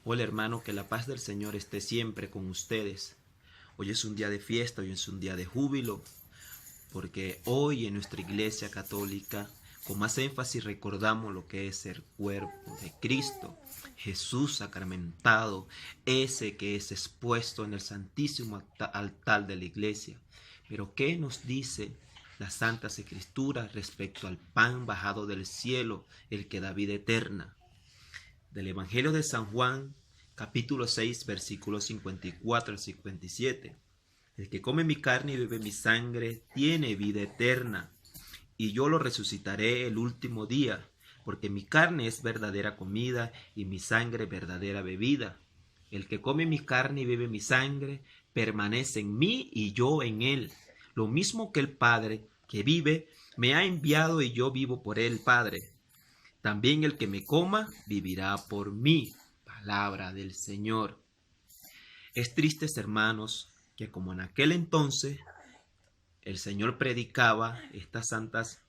Hola hermano, que la paz del Señor esté siempre con ustedes. Hoy es un día de fiesta, hoy es un día de júbilo, porque hoy en nuestra iglesia católica, con más énfasis recordamos lo que es el cuerpo de Cristo, Jesús sacramentado, ese que es expuesto en el santísimo altar de la iglesia. Pero ¿qué nos dice las Santas Escrituras respecto al pan bajado del cielo, el que da vida eterna? Del Evangelio de San Juan, capítulo 6, versículos 54 al 57. El que come mi carne y bebe mi sangre tiene vida eterna, y yo lo resucitaré el último día, porque mi carne es verdadera comida y mi sangre verdadera bebida. El que come mi carne y bebe mi sangre permanece en mí y yo en él. Lo mismo que el Padre que vive me ha enviado y yo vivo por el Padre. También el que me coma vivirá por mí. Palabra del Señor. Es triste, hermanos, que como en aquel entonces el Señor predicaba estas santas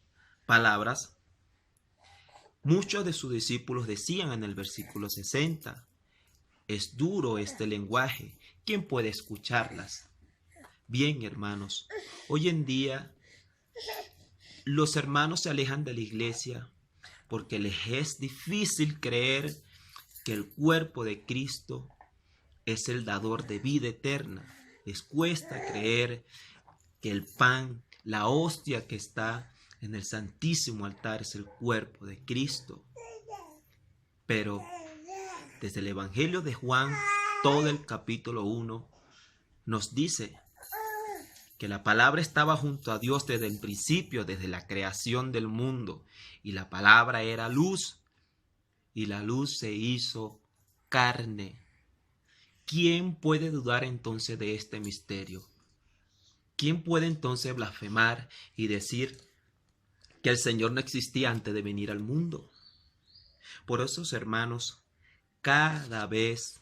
palabras, muchos de sus discípulos decían en el versículo 60, es duro este lenguaje, ¿quién puede escucharlas? Bien, hermanos, hoy en día los hermanos se alejan de la iglesia porque les es difícil creer que el cuerpo de Cristo es el dador de vida eterna. Les cuesta creer que el pan, la hostia que está en el santísimo altar es el cuerpo de Cristo. Pero desde el Evangelio de Juan, todo el capítulo 1 nos dice que la palabra estaba junto a Dios desde el principio, desde la creación del mundo, y la palabra era luz, y la luz se hizo carne. ¿Quién puede dudar entonces de este misterio? ¿Quién puede entonces blasfemar y decir que el Señor no existía antes de venir al mundo? Por eso, hermanos, cada vez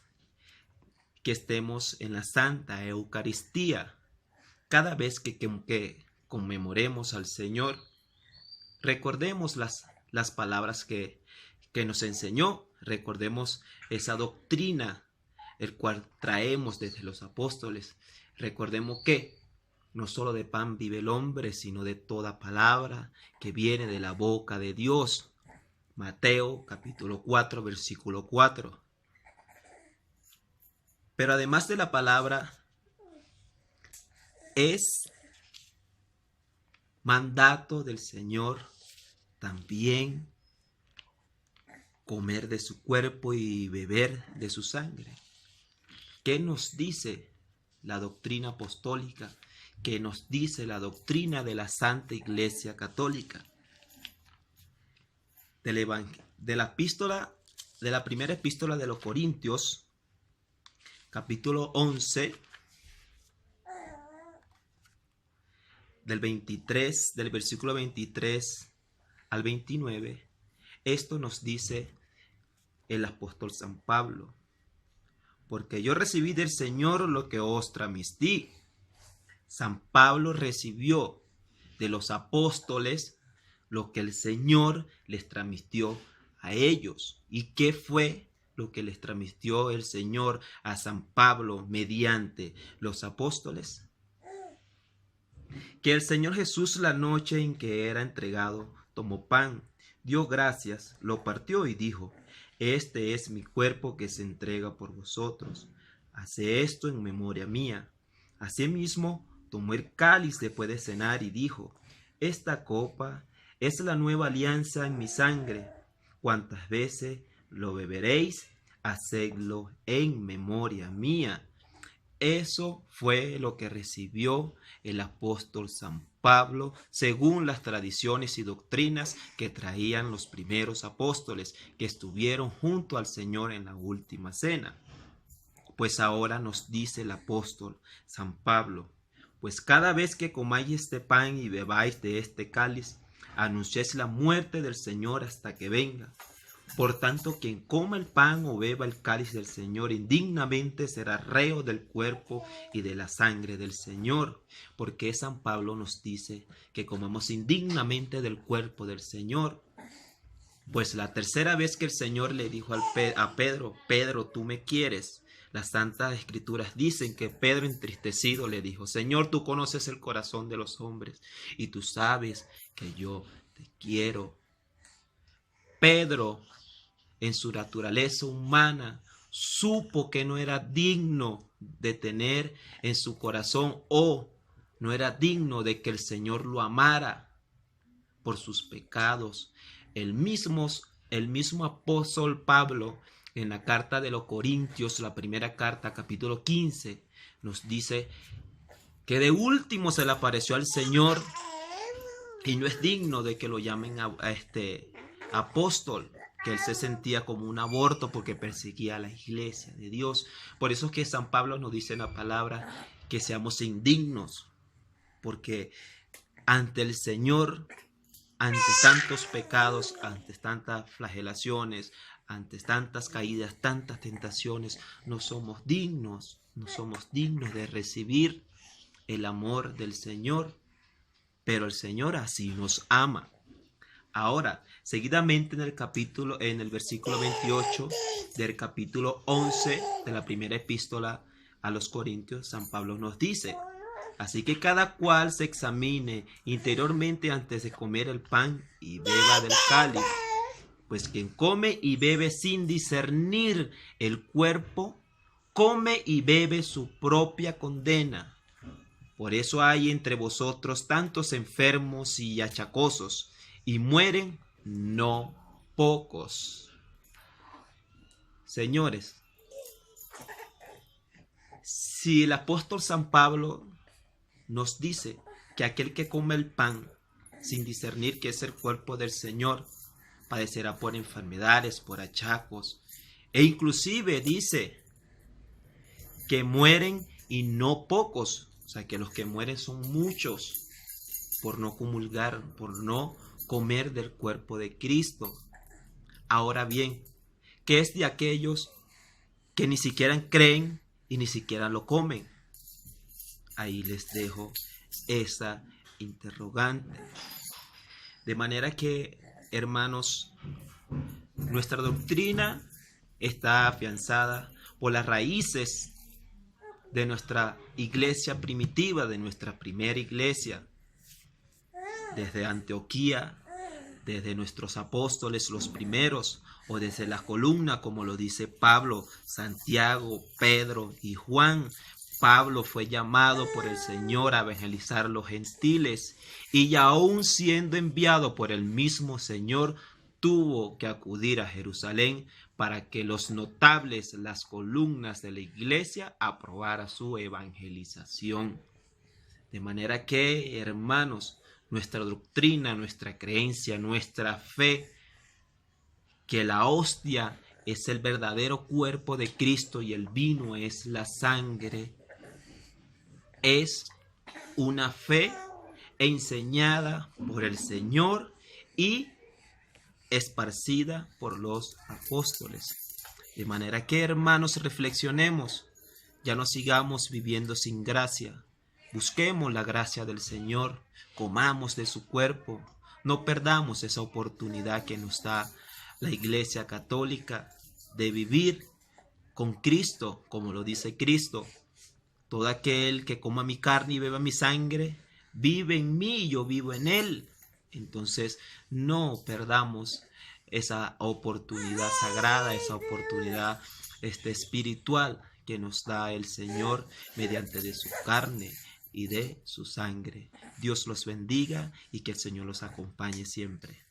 que estemos en la Santa Eucaristía, cada vez que conmemoremos al Señor, recordemos las palabras que nos enseñó, recordemos esa doctrina, el cual traemos desde los apóstoles. Recordemos que no solo de pan vive el hombre, sino de toda palabra que viene de la boca de Dios. Mateo capítulo 4, versículo 4. Pero además de la palabra, es mandato del Señor también comer de su cuerpo y beber de su sangre. ¿Qué nos dice la doctrina apostólica? ¿Qué nos dice la doctrina de la Santa Iglesia Católica? De la primera epístola de los Corintios, capítulo 11, del versículo 23 al 29, esto nos dice el apóstol San Pablo: porque yo recibí del Señor lo que os transmití. San Pablo recibió de los apóstoles lo que el Señor les transmitió a ellos. ¿Y qué fue lo que les transmitió el Señor a San Pablo mediante los apóstoles? Que el Señor Jesús, la noche en que era entregado, tomó pan, dio gracias, lo partió y dijo: este es mi cuerpo que se entrega por vosotros. Haced esto en memoria mía. Asimismo, tomó el cáliz después de cenar y dijo: esta copa es la nueva alianza en mi sangre. Cuantas veces lo beberéis, hacedlo en memoria mía. Eso fue lo que recibió el apóstol San Pablo según las tradiciones y doctrinas que traían los primeros apóstoles que estuvieron junto al Señor en la última cena. Pues ahora nos dice el apóstol San Pablo: pues cada vez que comáis este pan y bebáis de este cáliz, anunciáis la muerte del Señor hasta que venga. Por tanto, quien coma el pan o beba el cáliz del Señor indignamente será reo del cuerpo y de la sangre del Señor. Porque San Pablo nos dice que comamos indignamente del cuerpo del Señor. Pues la tercera vez que el Señor le dijo a Pedro, Pedro, ¿tú me quieres? Las Santas Escrituras dicen que Pedro entristecido le dijo, Señor, tú conoces el corazón de los hombres y tú sabes que yo te quiero. Pedro, en su naturaleza humana, supo que no era digno de tener en su corazón o no era digno de que el Señor lo amara por sus pecados. El mismo apóstol Pablo, en la carta de los Corintios, la primera carta, capítulo 15, nos dice que de último se le apareció al Señor y no es digno de que lo llamen a este apóstol, que él se sentía como un aborto porque perseguía a la iglesia de Dios. Por eso es que San Pablo nos dice en la palabra que seamos indignos, porque ante el Señor, ante tantos pecados, ante tantas flagelaciones, ante tantas caídas, tantas tentaciones, no somos dignos de recibir el amor del Señor, pero el Señor así nos ama. Ahora, seguidamente en el versículo 28 del capítulo 11 de la primera epístola a los Corintios, San Pablo nos dice, así que cada cual se examine interiormente antes de comer el pan y beba del cáliz, pues quien come y bebe sin discernir el cuerpo, come y bebe su propia condena. Por eso hay entre vosotros tantos enfermos y achacosos, y mueren no pocos. Señores, si el apóstol San Pablo nos dice que aquel que come el pan sin discernir que es el cuerpo del Señor padecerá por enfermedades, por achacos, e inclusive dice que mueren y no pocos, o sea que los que mueren son muchos por no comulgar, por no comer del cuerpo de Cristo. Ahora bien, ¿qué es de aquellos que ni siquiera creen y ni siquiera lo comen? Ahí les dejo esa interrogante. De manera que, hermanos, nuestra doctrina está afianzada por las raíces de nuestra iglesia primitiva, de nuestra primera iglesia, desde Antioquía, desde nuestros apóstoles los primeros, o desde la columna, como lo dice Pablo, Santiago, Pedro y Juan. Pablo fue llamado por el Señor a evangelizar a los gentiles y aún siendo enviado por el mismo Señor, tuvo que acudir a Jerusalén para que los notables, las columnas de la iglesia, aprobara su evangelización. De manera que, hermanos, nuestra doctrina, nuestra creencia, nuestra fe, que la hostia es el verdadero cuerpo de Cristo y el vino es la sangre, es una fe enseñada por el Señor y esparcida por los apóstoles. De manera que, hermanos, reflexionemos, ya no sigamos viviendo sin gracia. Busquemos la gracia del Señor, comamos de su cuerpo, no perdamos esa oportunidad que nos da la Iglesia Católica de vivir con Cristo, como lo dice Cristo. Todo aquel que coma mi carne y beba mi sangre, vive en mí y yo vivo en él. Entonces, no perdamos esa oportunidad sagrada, esa oportunidad espiritual que nos da el Señor mediante de su carne y de su sangre. Dios los bendiga y que el Señor los acompañe siempre.